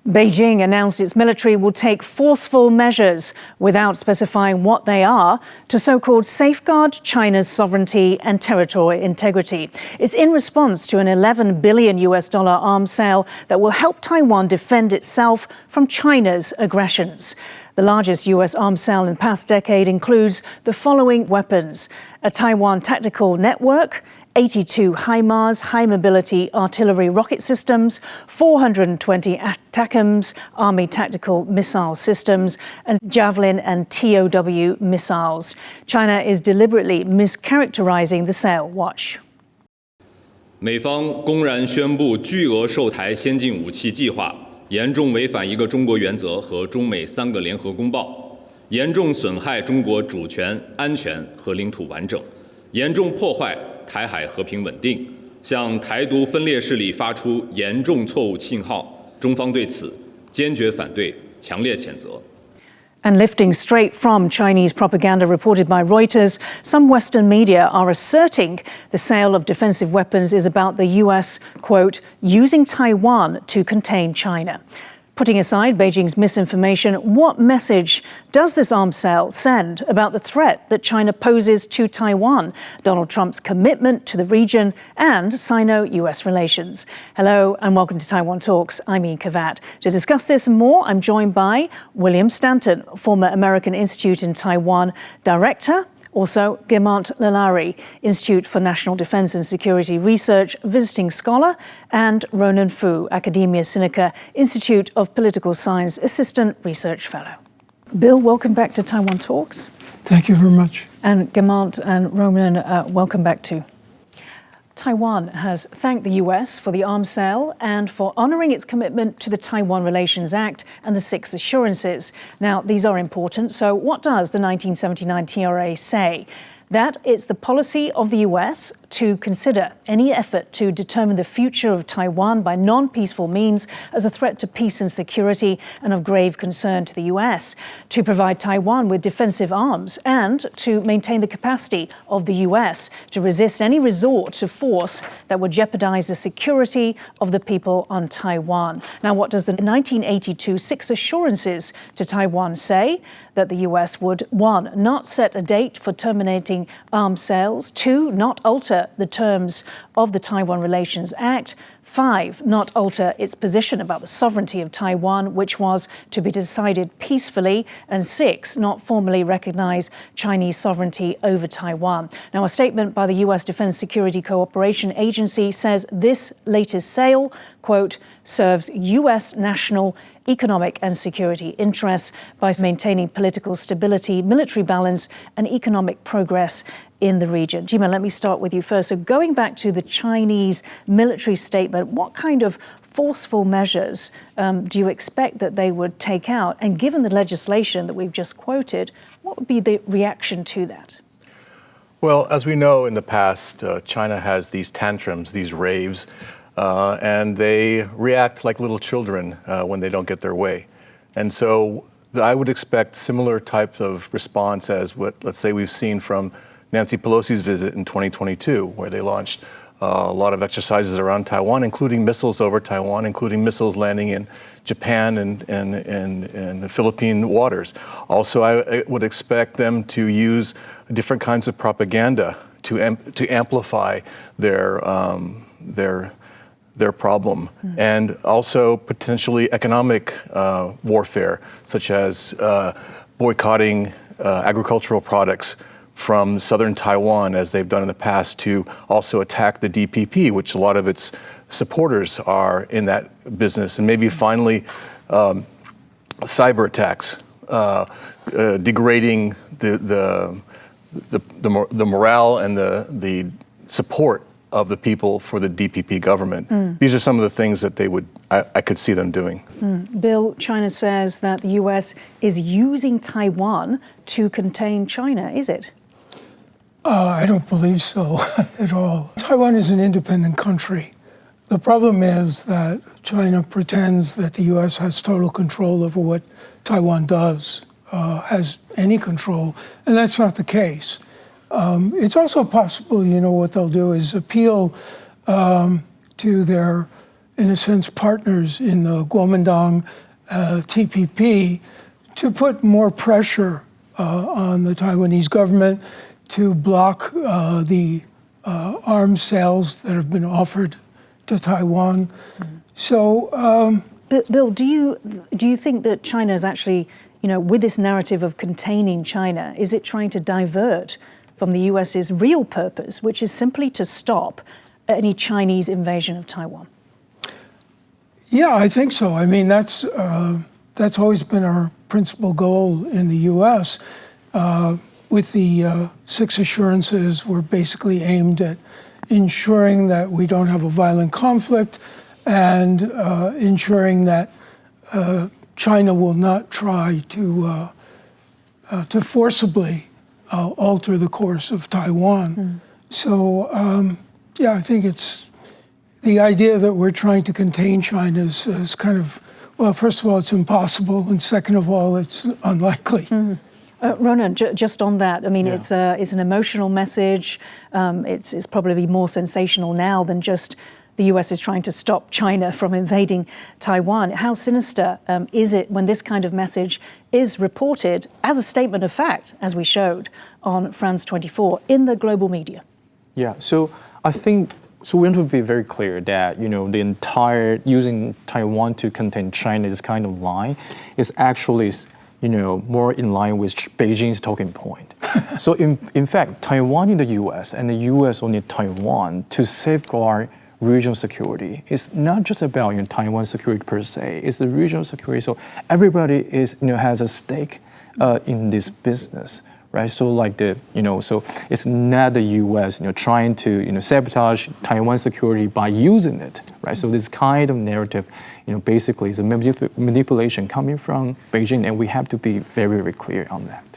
Beijing announced its military will take forceful measures without specifying what they are to so-called safeguard China's sovereignty and territorial integrity. It's in response to an $11 billion arms sale that will help Taiwan defend itself from China's aggressions. The largest US arms sale in the past decade includes the following weapons: a Taiwan tactical network, 82 HIMARS, high-mobility artillery rocket systems, 420 ATACMS, Army tactical missile systems, and Javelin and TOW missiles. China is deliberately mischaracterizing the sale. Watch. 美方公然宣布巨额售台先进武器计划，严重违反一个中国原则和中美3个联合公报，严重损害中国主权、安全和领土完整，严重破坏台海和平稳定，向台独分裂势力发出严重错误信号，中方对此坚决反对，强烈谴责。 And lifting straight from Chinese propaganda reported by Reuters, some Western media are asserting the sale of defensive weapons is about the US, quote, using Taiwan to contain China. Putting aside Beijing's misinformation, what message does this arms sale send about the threat that China poses to Taiwan, Donald Trump's commitment to the region, and Sino-US relations? Hello and welcome to Taiwan Talks. I'm Ian Kavat. To discuss this and more, I'm joined by William Stanton, former American Institute in Taiwan director. Also, Gemant Lalari, Institute for National Defense and Security Research, visiting scholar, and Ronan Fu, Academia Sinica, Institute of Political Science, Assistant Research Fellow. Bill, welcome back to Taiwan Talks. Thank you very much. And Gemant and Ronan, welcome back too. Taiwan has thanked the US for the arms sale and for honouring its commitment to the Taiwan Relations Act and the 6 assurances. Now, these are important. So what does the 1979 TRA say? That it's the policy of the US to consider any effort to determine the future of Taiwan by non-peaceful means as a threat to peace and security and of grave concern to the US, to provide Taiwan with defensive arms and to maintain the capacity of the US to resist any resort to force that would jeopardize the security of the people on Taiwan. Now, what does the 1982 6 assurances to Taiwan say? That the US would, 1, not set a date for terminating arms sales, 2, not alter the terms of the Taiwan Relations Act, 5, not alter its position about the sovereignty of Taiwan, which was to be decided peacefully, and 6, not formally recognize Chinese sovereignty over Taiwan. Now, a statement by the US Defense Security Cooperation Agency says this latest sale, quote, serves US national economic and security interests by maintaining political stability, military balance, and economic progress in the region. Jima, let me start with you first. So going back to the Chinese military statement, what kind of forceful measures do you expect that they would take out? And given the legislation that we've just quoted, what would be the reaction to that? Well, as we know in the past, China has these tantrums, these raves, and they react like little children when they don't get their way. And so I would expect similar types of response as what, let's say, we've seen from Nancy Pelosi's visit in 2022, where they launched a lot of exercises around Taiwan, including missiles over Taiwan, including missiles landing in Japan and the Philippine waters. Also, I would expect them to use different kinds of propaganda to amplify their problem, and also potentially economic warfare, such as boycotting agricultural products from southern Taiwan, as they've done in the past, to also attack the DPP, which a lot of its supporters are in that business, and maybe finally cyber attacks, degrading the morale and the support of the people for the DPP government. These are some of the things that I could see them doing. Bill, China says that the US is using Taiwan to contain China, is it? I don't believe so at all. Taiwan is an independent country. The problem is that China pretends that the US has total control over what Taiwan does, has any control, and that's not the case. It's also possible, what they'll do is appeal to their in a sense, partners in the Kuomintang TPP to put more pressure on the Taiwanese government to block the arms sales that have been offered to Taiwan. So, Bill, do you think that China is actually, with this narrative of containing China, is it trying to divert from the US's real purpose, which is simply to stop any Chinese invasion of Taiwan? Yeah, I think so. I mean, that's always been our principal goal in the U.S. With the 6 assurances, we're basically aimed at ensuring that we don't have a violent conflict and ensuring that China will not try to forcibly alter the course of Taiwan. So, yeah, I think it's the idea that we're trying to contain China is kind of, well, first of all, it's impossible, and second of all, it's unlikely. Ronan, just on that, I mean, it's an emotional message. It's probably more sensational now than just the US is trying to stop China from invading Taiwan. How sinister is it when this kind of message is reported as a statement of fact, as we showed on France 24, in the global media? Yeah, so I think, so we want to be very clear that, the entire using Taiwan to contain China, this kind of line is actually, more in line with Beijing's talking point. So in fact, Taiwan in the US and the US only Taiwan to safeguard regional security. It's not just about Taiwan security per se, it's the regional security. So everybody is, has a stake in this business. Right, so so it's not the U.S. Trying to sabotage Taiwan security by using it. Right, so this kind of narrative, basically is a manipulation coming from Beijing, and we have to be very, very clear on that.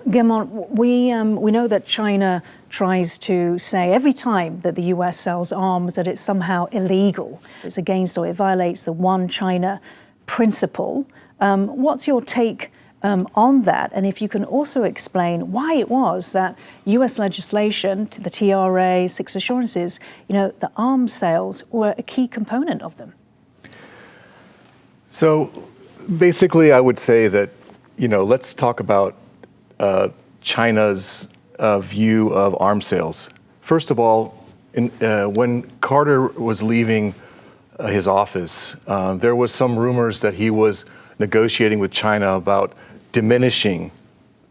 Gemon, we know that China tries to say every time that the U.S. sells arms that it's somehow illegal. It's against or it violates the One China principle. What's your take on that, and if you can also explain why it was that U.S. legislation, the TRA, 6 assurances, the arms sales were a key component of them? So basically, I would say that, let's talk about China's view of arms sales. First of all, when Carter was leaving his office, there was some rumors that he was negotiating with China about diminishing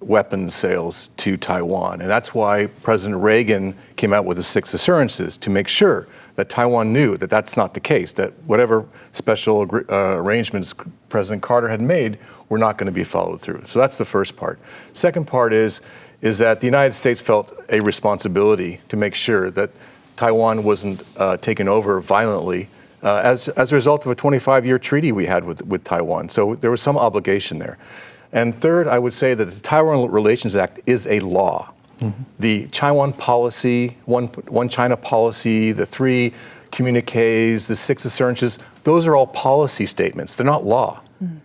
weapons sales to Taiwan. And that's why President Reagan came out with the 6 assurances to make sure that Taiwan knew that that's not the case, that whatever special arrangements President Carter had made were not going to be followed through. So that's the first part. Second part is that the United States felt a responsibility to make sure that Taiwan wasn't taken over violently as a result of a 25-year treaty we had with Taiwan. So there was some obligation there. And third, I would say that the Taiwan Relations Act is a law. The Taiwan policy, one China policy, the 3 communiques, the 6 assurances, those are all policy statements. They're not law.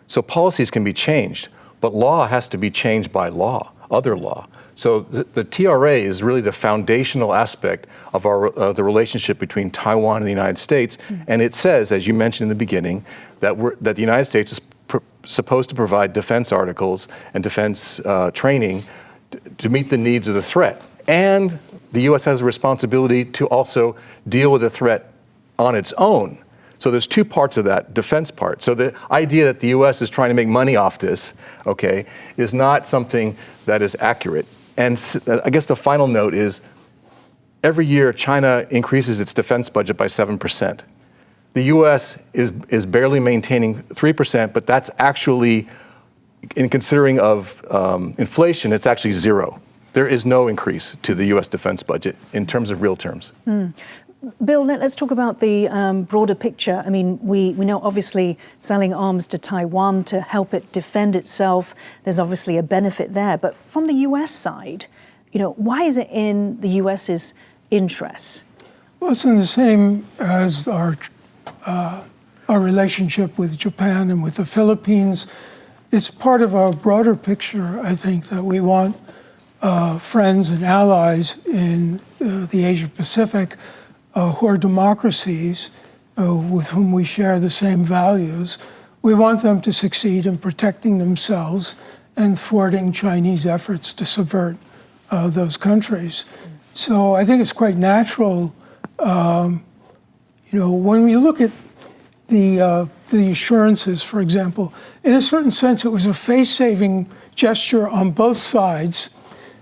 So policies can be changed, but law has to be changed by law, other law. So the TRA is really the foundational aspect of the relationship between Taiwan and the United States. And it says, as you mentioned in the beginning, that the United States is supposed to provide defense articles and defense training to meet the needs of the threat. And the U.S. has a responsibility to also deal with the threat on its own. So there's 2 parts of that defense part. So the idea that the U.S. is trying to make money off this, is not something that is accurate. And I guess the final note is, every year China increases its defense budget by 7%. The U.S. is barely maintaining 3%, but that's actually, in considering of inflation, it's actually 0. There is no increase to the U.S. defense budget in terms of real terms. Bill, let's talk about the broader picture. I mean, we know obviously selling arms to Taiwan to help it defend itself, there's obviously a benefit there. But from the U.S. side, why is it in the U.S.'s interests? Well, it's in the same as our relationship with Japan and with the Philippines. It's part of our broader picture, I think, that we want friends and allies in the Asia Pacific who are democracies with whom we share the same values. We want them to succeed in protecting themselves and thwarting Chinese efforts to subvert those countries. So I think it's quite natural, when we look at the assurances, for example, in a certain sense, it was a face-saving gesture on both sides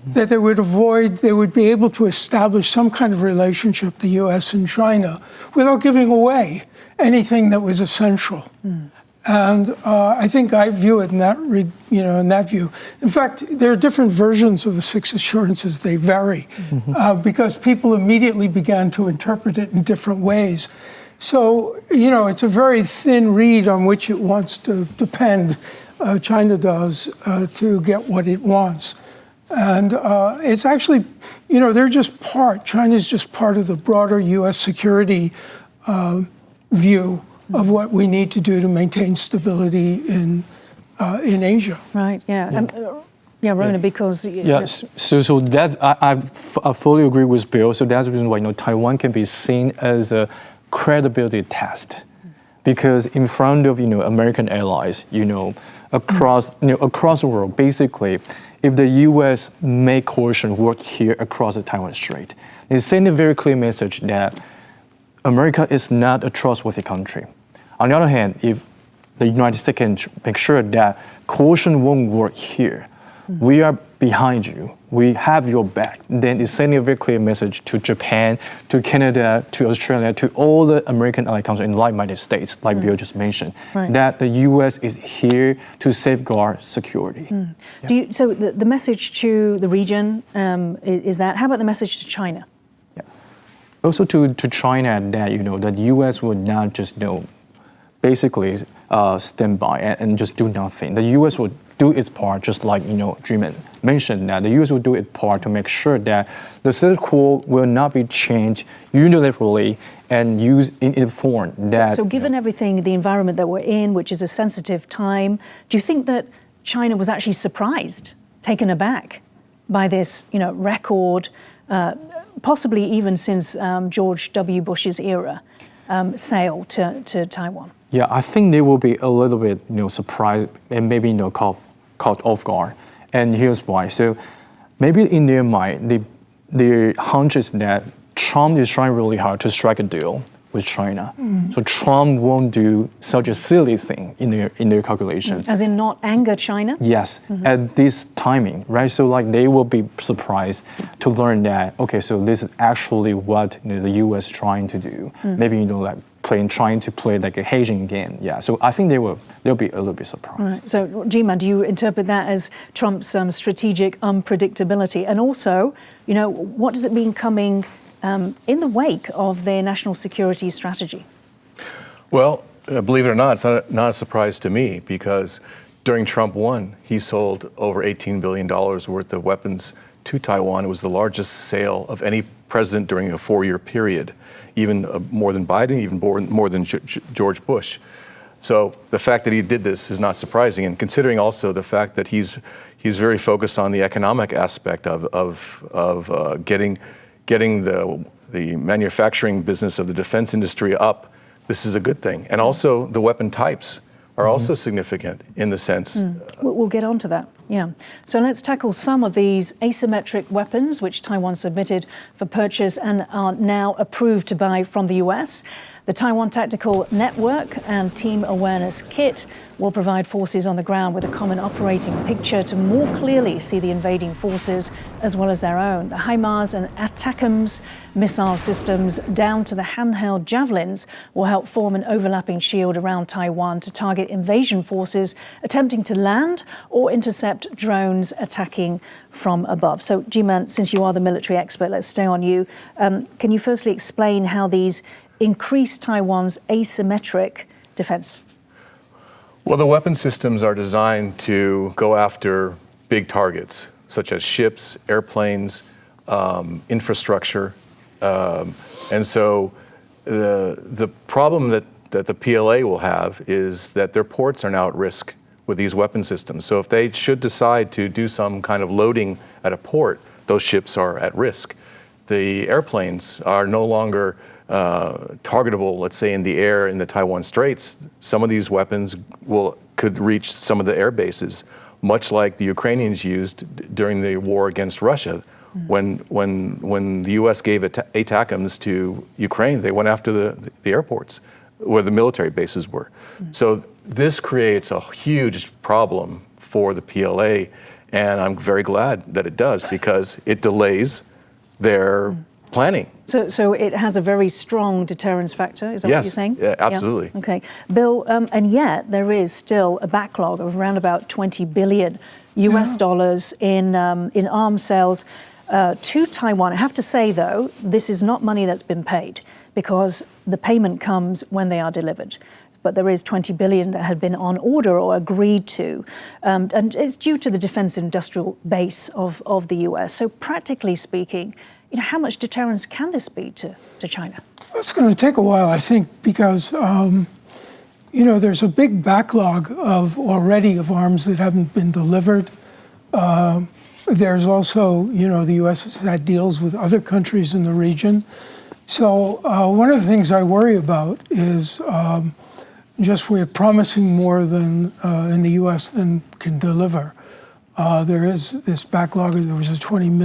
that they would be able to establish some kind of relationship, the U.S. and China, without giving away anything that was essential. And I think I view it in that view. In fact, there are different versions of the 6 assurances. They vary because people immediately began to interpret it in different ways. So, it's a very thin reed on which it wants to depend, China does, to get what it wants. And it's actually, China's just part of the broader U.S. security view of what we need to do to maintain stability in Asia. Right, yeah. Rona, because... Yes, so that, I fully agree with Bill. So that's the reason why, Taiwan can be seen as a credibility test. Because in front of, American allies, across the world, basically, if the U.S. make coercion work here across the Taiwan Strait, it's sending a very clear message that America is not a trustworthy country. On the other hand, if the United States can make sure that coercion won't work here, we are behind you, we have your back, then it's sending a very clear message to Japan, to Canada, to Australia, to all the American allied countries and like-minded states, like Bill just mentioned, that the U.S. is here to safeguard security. Yeah. So the message to the region is that. How about the message to China? Yeah. Also to China that, that U.S. would not just, basically stand by and just do nothing. The U.S. would do its part, just like, Dreaman mentioned, that the U.S. will do its part to make sure that the status quo will not be changed unilaterally and used in a form that... So given everything, the environment that we're in, which is a sensitive time, do you think that China was actually surprised, taken aback by this, record, possibly even since George W. Bush's era, sale to Taiwan? Yeah, I think they will be a little bit, surprised and maybe, caught off guard. And here's why. So maybe in their mind, their hunch is that Trump is trying really hard to strike a deal with China. So Trump won't do such a silly thing in their calculation. As in not anger China? Yes, at this timing, right? So they will be surprised to learn that, okay, so this is actually what the U.S. trying to do. Maybe, trying to play like a hedging game. Yeah, so I think they'll be a little bit surprised. Right. So, Jiman, do you interpret that as Trump's strategic unpredictability? And also, what does it mean coming in the wake of their national security strategy? Well, believe it or not, it's not a surprise to me because during Trump 1, he sold over $18 billion worth of weapons to Taiwan. It was the largest sale of any president during a 4-year period, even more than Biden, even more than George Bush. So the fact that he did this is not surprising, and considering also the fact that he's very focused on the economic aspect of getting the manufacturing business of the defense industry up, this is a good thing. And also the weapon types are also significant in the sense. We'll get on to that, yeah. So let's tackle some of these asymmetric weapons which Taiwan submitted for purchase and are now approved to buy from the US. The Taiwan Tactical Network and Team Awareness Kit will provide forces on the ground with a common operating picture to more clearly see the invading forces as well as their own. The HIMARS and ATACMS missile systems down to the handheld Javelins will help form an overlapping shield around Taiwan to target invasion forces attempting to land or intercept drones attacking from above. So, Jiman, since you are the military expert, let's stay on you. Can you firstly explain how these increase Taiwan's asymmetric defense? Well, the weapon systems are designed to go after big targets, such as ships, airplanes, infrastructure. And so the problem that the PLA will have is that their ports are now at risk with these weapon systems. So if they should decide to do some kind of loading at a port, those ships are at risk. The airplanes are no longer targetable, let's say, in the air in the Taiwan Straits, some of these weapons could reach some of the air bases, much like the Ukrainians used during the war against Russia. When the U.S. gave ATACMS to Ukraine, they went after the airports where the military bases were. So this creates a huge problem for the PLA, and I'm very glad that it does, because it delays their planning. So it has a very strong deterrence factor, is that what you're saying? Yes, absolutely. Yeah. Okay. Bill, and yet there is still a backlog of around about 20 billion US dollars in arms sales to Taiwan. I have to say, though, this is not money that's been paid, because the payment comes when they are delivered. But there is 20 billion that had been on order or agreed to, and it's due to the defense industrial base of the US. So practically speaking, how much deterrence can this be to China? It's going to take a while, I think, because there's a big backlog already of arms that haven't been delivered. There's also, the U.S. has had deals with other countries in the region. So one of the things I worry about is just we're promising more than in the U.S. than can deliver. There is this backlog. There was a $20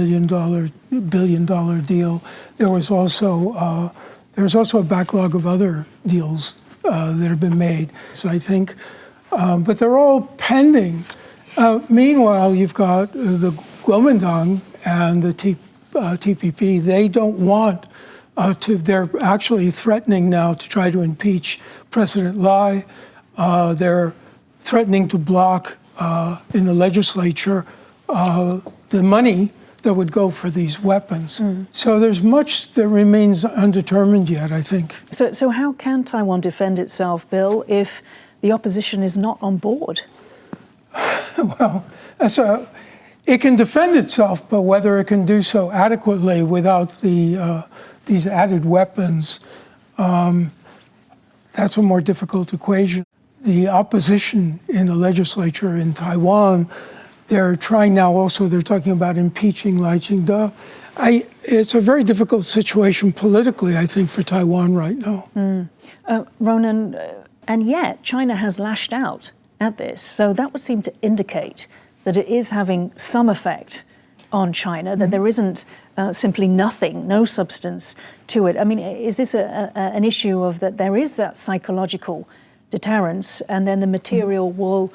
billion deal. There was also a backlog of other deals that have been made. So I think, but they're all pending. Meanwhile, you've got the Kuomintang and the TPP. They don't want to. They're actually threatening now to try to impeach President Lai. They're threatening to block in the legislature the money that would go for these weapons. So there's much that remains undetermined yet, I think. So how can Taiwan defend itself, Bill, if the opposition is not on board? Well, it can defend itself, but whether it can do so adequately without these added weapons, that's a more difficult equation. The opposition in the legislature in Taiwan, they're trying now also, they're talking about impeaching Lai Ching-te. It's a very difficult situation politically, I think, for Taiwan right now. Ronan, and yet China has lashed out at this. So that would seem to indicate that it is having some effect on China, that there isn't simply nothing, no substance to it. I mean, is this an issue of that there is that psychological deterrence, and then the material will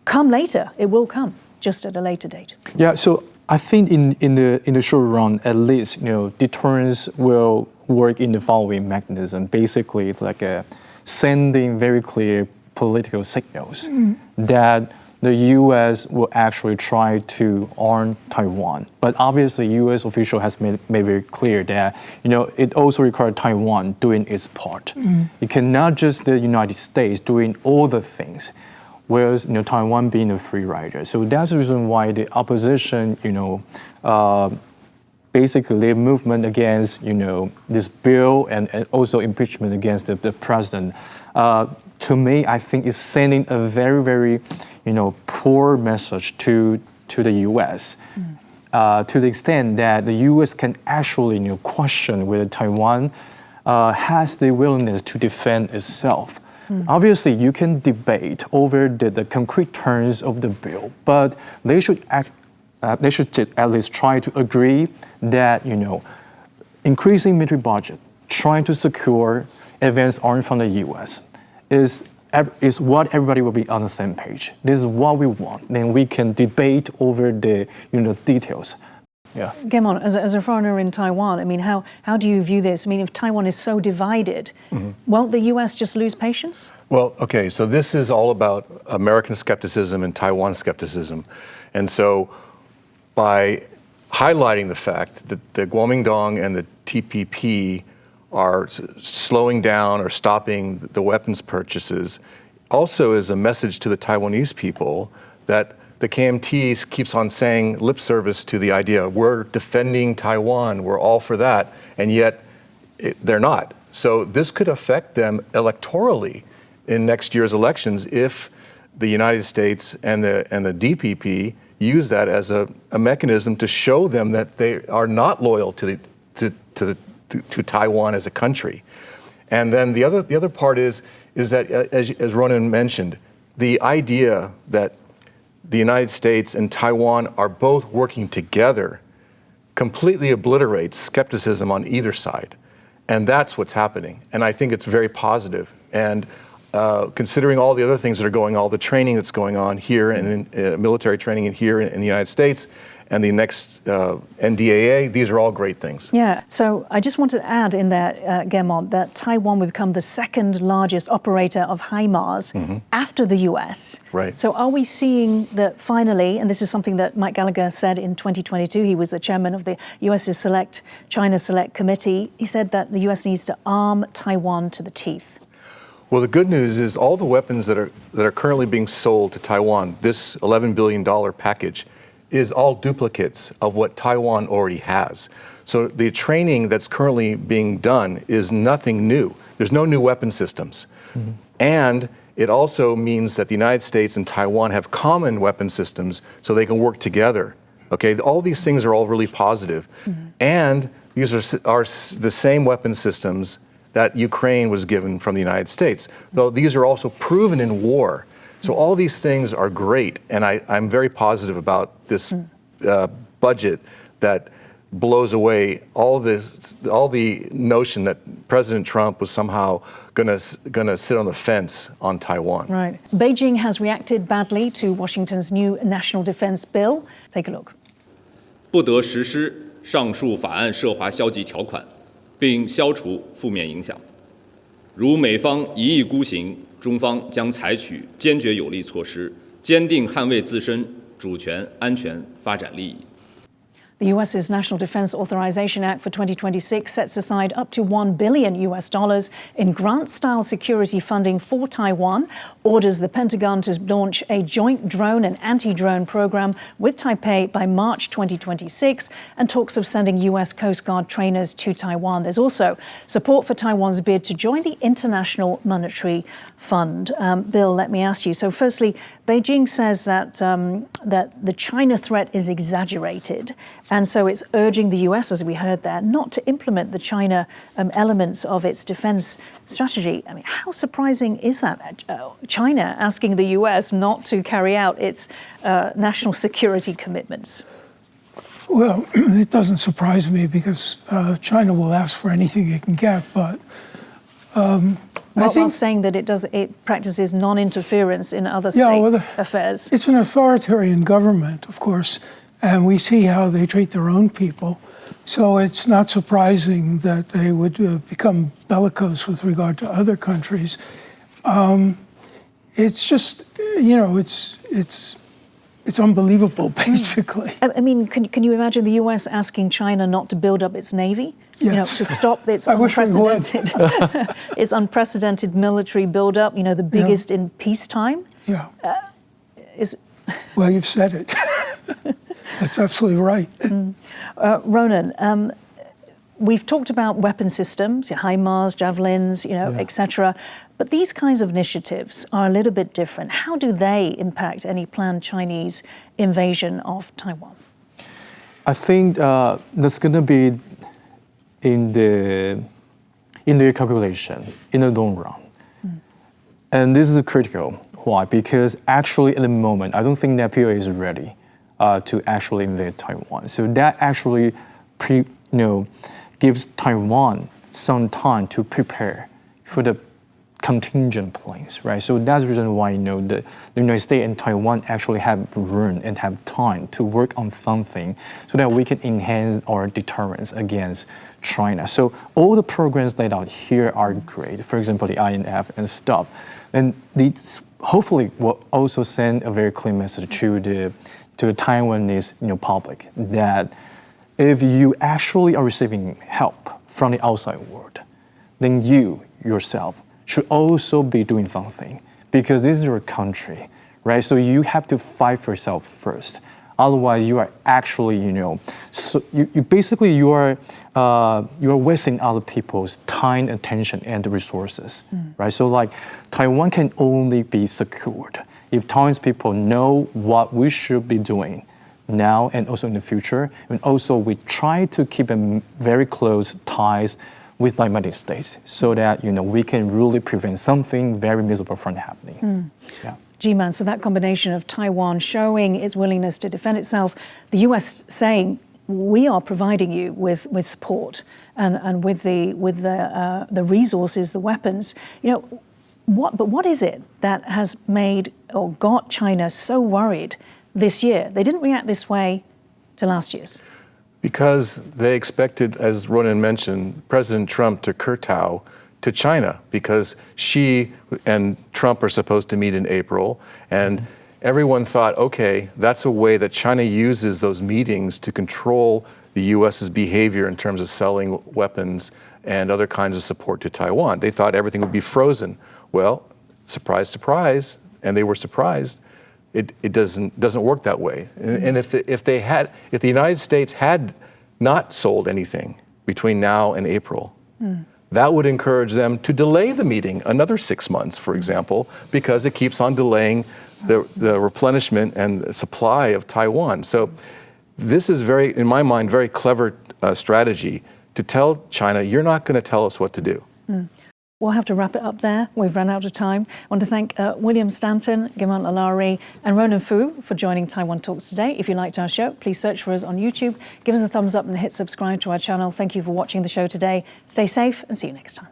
come later? It will come just at a later date. Yeah, so I think in the short run, at least, deterrence will work in the following mechanism. Basically, it's like sending very clear political signals that the U.S. will actually try to arm Taiwan. But obviously, U.S. official has made very clear that, it also requires Taiwan doing its part. It cannot just the United States doing all the things, whereas, Taiwan being a free rider. So that's the reason why the opposition, basically the movement against, this bill and also impeachment against the president, to me, I think is sending a very, very, poor message to the U.S. To the extent that the U.S. can actually, question whether Taiwan has the willingness to defend itself. Obviously, you can debate over the concrete terms of the bill, but they should at least try to agree that, increasing military budget, trying to secure advanced arms from the U.S. is what everybody will be on the same page. This is what we want. Then we can debate over the details. Yeah. Gemon, as a foreigner in Taiwan, I mean, how do you view this? I mean, if Taiwan is so divided, won't the U.S. just lose patience? Well, okay, so this is all about American skepticism and Taiwan skepticism. And so by highlighting the fact that the Kuomintang and the TPP are slowing down or stopping the weapons purchases, also is a message to the Taiwanese people that the KMT keeps on saying lip service to the idea, we're defending Taiwan, we're all for that, and yet they're not. So this could affect them electorally in next year's elections if the United States and the DPP use that as a mechanism to show them that they are not loyal to to Taiwan as a country. And then the other part is that, as Ronan mentioned, the idea that the United States and Taiwan are both working together completely obliterates skepticism on either side. And that's what's happening. And I think it's very positive. And considering all the other things that are going on, all the training that's going on here, and military training here in the United States, and the next NDAA, these are all great things. Yeah, so I just wanted to add in there, Guermont, that Taiwan will become the second largest operator of HIMARS after the US. Right. So are we seeing that finally, and this is something that Mike Gallagher said in 2022, he was the chairman of the US's China Select Committee, he said that the US needs to arm Taiwan to the teeth. Well, the good news is all the weapons that are currently being sold to Taiwan, this $11 billion package, is all duplicates of what Taiwan already has. So the training that's currently being done is nothing new. There's no new weapon systems. And it also means that the United States and Taiwan have common weapon systems so they can work together. Okay, all these things are all really positive. And these are the same weapon systems that Ukraine was given from the United States. Though these are also proven in war. So all these things are great, and I'm very positive about this budget that blows away all the notion that President Trump was somehow gonna sit on the fence on Taiwan. Right. Beijing has reacted badly to Washington's new national defense bill. Take a look. 不得实施上述法案涉华消极条款，并消除负面影响。如美方一意孤行，中方将采取坚决有力措施，坚定捍卫自身主权、安全、发展利益。 The US's National Defense Authorization Act for 2026 sets aside up to $1 billion in grant-style security funding for Taiwan, orders the Pentagon to launch a joint drone and anti-drone program with Taipei by March 2026, and talks of sending US Coast Guard trainers to Taiwan. There's also support for Taiwan's bid to join the International Monetary Fund. Bill, let me ask you. So firstly, Beijing says that the China threat is exaggerated, and so it's urging the US, as we heard there, not to implement the China elements of its defense strategy. I mean, how surprising is that? China asking the US not to carry out its national security commitments? Well, it doesn't surprise me because China will ask for anything it can get, but while saying that it practices non-interference in other states' affairs. It's an authoritarian government, of course, and we see how they treat their own people. So it's not surprising that they would become bellicose with regard to other countries. It's just, you know, it's unbelievable, basically. I mean, can you imagine the US asking China not to build up its navy? Yes. You know, to stop its unprecedented military buildup, you know, the biggest in peacetime? Yeah. Well, you've said it. That's absolutely right. Ronan, we've talked about weapon systems, HIMARS, Javelins, you know, etc. But these kinds of initiatives are a little bit different. How do they impact any planned Chinese invasion of Taiwan? I think that's going to be in the calculation in the long run. And this is critical. Why? Because actually at the moment, I don't think that PLA is ready to actually invade Taiwan. So that actually gives Taiwan some time to prepare for the contingent plans, right? So that's the reason why the United States and Taiwan actually have room and have time to work on something so that we can enhance our deterrence against China. So all the programs laid out here are great. For example, the INF and stuff. And these hopefully will also send a very clear message to the Taiwanese public that if you actually are receiving help from the outside world, then you yourself should also be doing something because this is your country, right? So you have to fight for yourself first. Otherwise, you are actually, so you are wasting other people's time, attention, and resources, right? So like Taiwan can only be secured if Taiwanese people know what we should be doing, now and also in the future. And also we try to keep a very close ties with the United States so that, we can really prevent something very miserable from happening. Yeah. G-Man, so that combination of Taiwan showing its willingness to defend itself, the US saying, we are providing you with support and with the resources, the weapons. What is it that has made or got China so worried this year? They didn't react this way to last year's. Because they expected, as Ronan mentioned, President Trump to kowtow to China because she and Trump are supposed to meet in April, and everyone thought, okay, that's a way that China uses those meetings to control the U.S.'s behavior in terms of selling weapons and other kinds of support to Taiwan. They thought everything would be frozen. Well, surprise, surprise, and they were surprised. It doesn't work that way. And if the United States had not sold anything between now and April, that would encourage them to delay the meeting another 6 months, for example, because it keeps on delaying the replenishment and supply of Taiwan. So this is in my mind, very clever strategy to tell China, you're not going to tell us what to do. We'll have to wrap it up there. We've run out of time. I want to thank William Stanton, Gimant Lalari, and Ronan Fu for joining Taiwan Talks today. If you liked our show, please search for us on YouTube. Give us a thumbs up and hit subscribe to our channel. Thank you for watching the show today. Stay safe and see you next time.